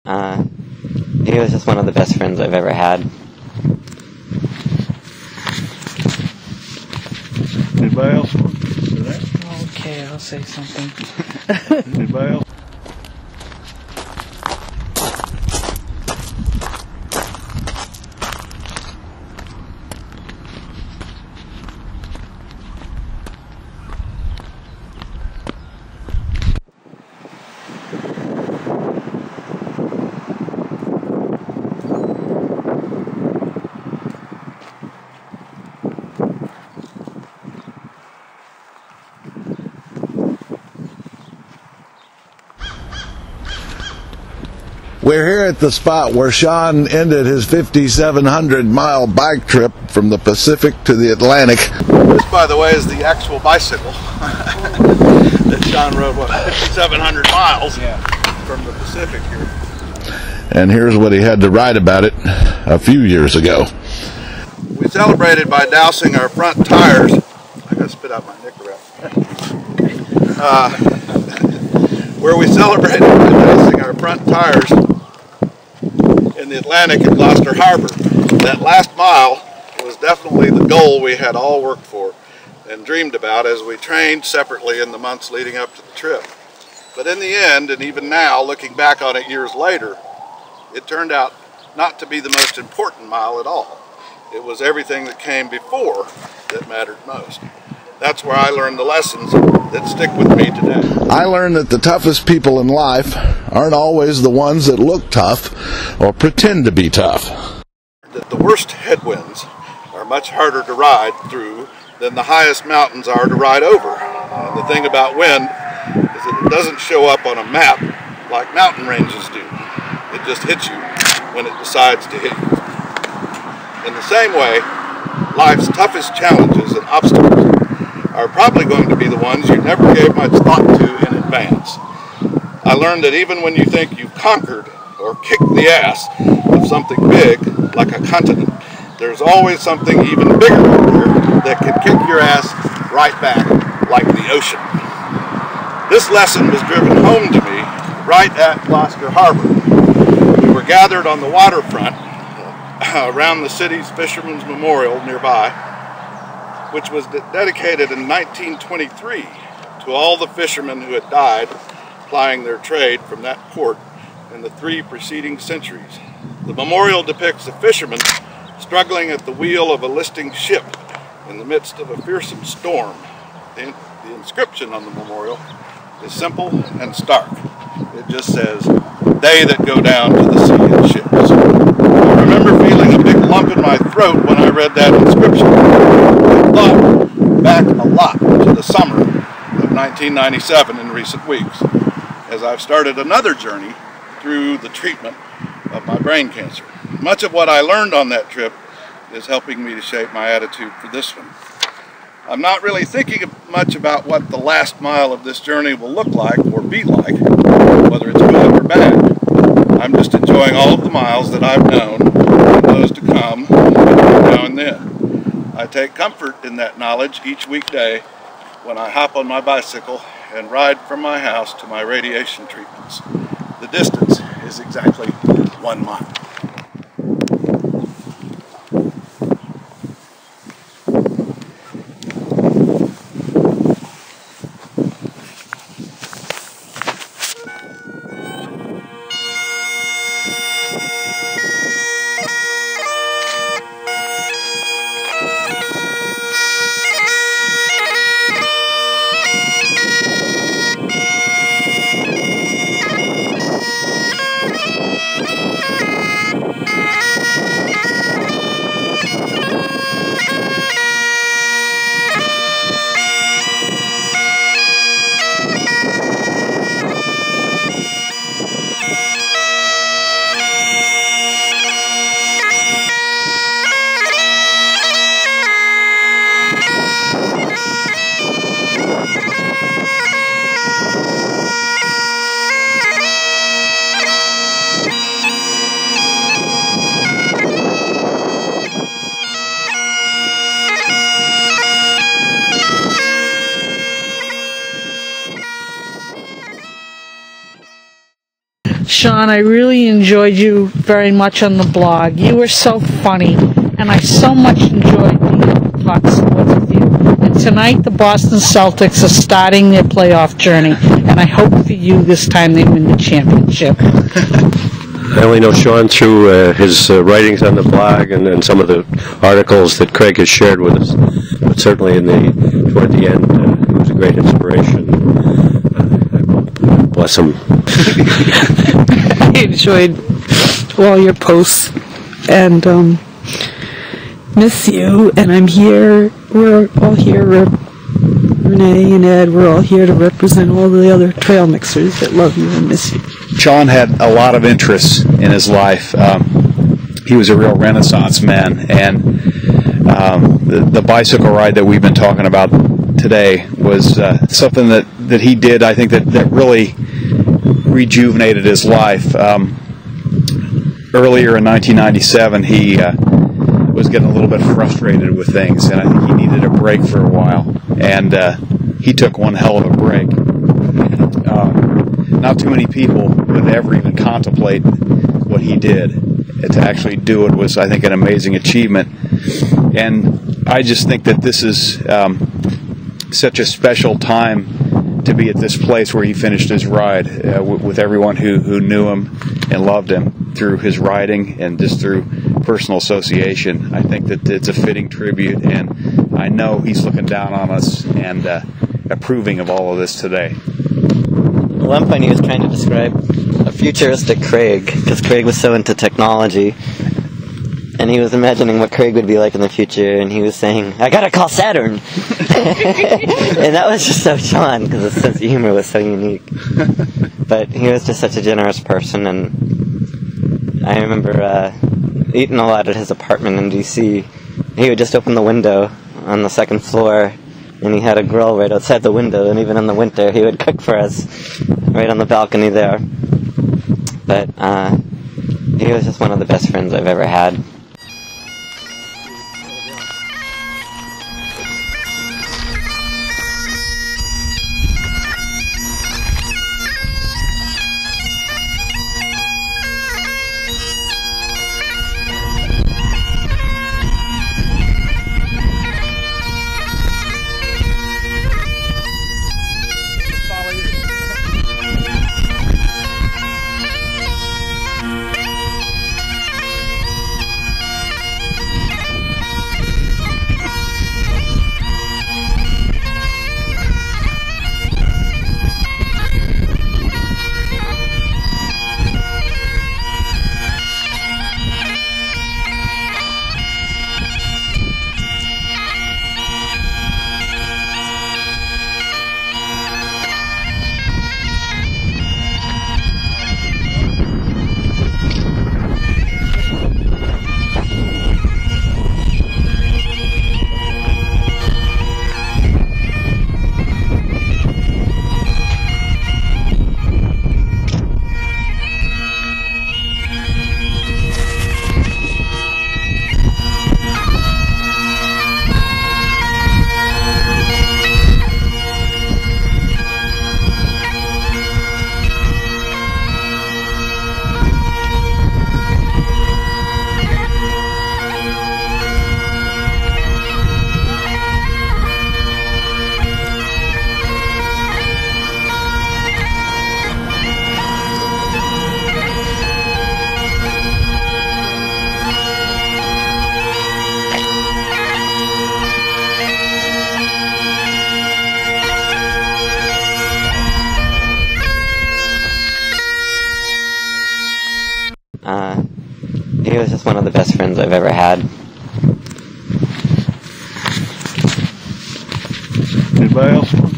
He was just one of the best friends I've ever had. Anybody else want to say that? Okay, I'll say something. Anybody else? We're here at the spot where Sean ended his 5,700-mile bike trip from the Pacific to the Atlantic. This, by the way, is the actual bicycle that Sean rode, what, 5,700 miles from the Pacific here. And here's what he had to write about it a few years ago. We celebrated by dousing our front tires. I gotta spit out my Nicorette. Where we celebrated by dousing our front tires in the Atlantic at Gloucester Harbor. That last mile was definitely the goal we had all worked for and dreamed about as we trained separately in the months leading up to the trip. But in the end, and even now, looking back on it years later, it turned out not to be the most important mile at all. It was everything that came before that mattered most. That's where I learned the lessons that stick with me today. I learned that the toughest people in life aren't always the ones that look tough or pretend to be tough. That the worst headwinds are much harder to ride through than the highest mountains are to ride over. The thing about wind is that it doesn't show up on a map like mountain ranges do. It just hits you when it decides to hit you. In the same way, life's toughest challenges and obstacles are probably going to be the ones you never gave much thought to in advance. I learned that even when you think you've conquered or kicked the ass of something big, like a continent, there's always something even bigger out there that can kick your ass right back, like the ocean. This lesson was driven home to me right at Gloucester Harbor. We were gathered on the waterfront around the city's Fisherman's Memorial nearby, which was dedicated in 1923 to all the fishermen who had died plying their trade from that port in the 3 preceding centuries. The memorial depicts a fisherman struggling at the wheel of a listing ship in the midst of a fearsome storm. The inscription on the memorial is simple and stark. It just says, "They that go down to the sea in ships." I remember feeling a big lump in my throat when I read that inscription. I thought back a lot to the summer of 1997 in recent weeks, as I've started another journey through the treatment of my brain cancer. Much of what I learned on that trip is helping me to shape my attitude for this one. I'm not really thinking much about what the last mile of this journey will look like or be like, whether it's good or bad. I'm just enjoying all of the miles that I've known and those to come now and then. I take comfort in that knowledge each weekday when I hop on my bicycle and ride from my house to my radiation treatments. The distance is exactly 1 mile. Sean, I really enjoyed you very much on the blog. You were so funny, and I so much enjoyed being able to talk sports with you. And tonight, the Boston Celtics are starting their playoff journey, and I hope for you this time they win the championship. I only know Sean through his writings on the blog and some of the articles that Craig has shared with us. But certainly toward the end, he was a great inspiration. Bless him. I enjoyed all your posts and miss you. And I'm here. We're all here. Renee and Ed, we're all here to represent all the other trail mixers that love you and miss you. Sean had a lot of interests in his life. He was a real Renaissance man, and the bicycle ride that we've been talking about today was something that he did, I think, that really rejuvenated his life. Earlier in 1997, he was getting a little bit frustrated with things, and I think he needed a break for a while, and he took one hell of a break. Not too many people would ever even contemplate what he did. To actually do it was, I think, an amazing achievement. And I just think that this is such a special time to be at this place where he finished his ride with everyone who knew him and loved him through his riding and just through personal association. I think that it's a fitting tribute, and I know he's looking down on us and approving of all of this today. At one point he was trying to describe a futuristic Craig, because Craig was so into technology, and he was imagining what Craig would be like in the future, and he was saying, "I gotta call Saturn!" And that was just so Sean, because his sense of humor was so unique. But he was just such a generous person, and I remember eating a lot at his apartment in D.C. He would just open the window on the second floor, and he had a grill right outside the window, and even in the winter he would cook for us right on the balcony there. But he was just one of the best friends I've ever had. He was just one of the best friends I've ever had. Anybody else?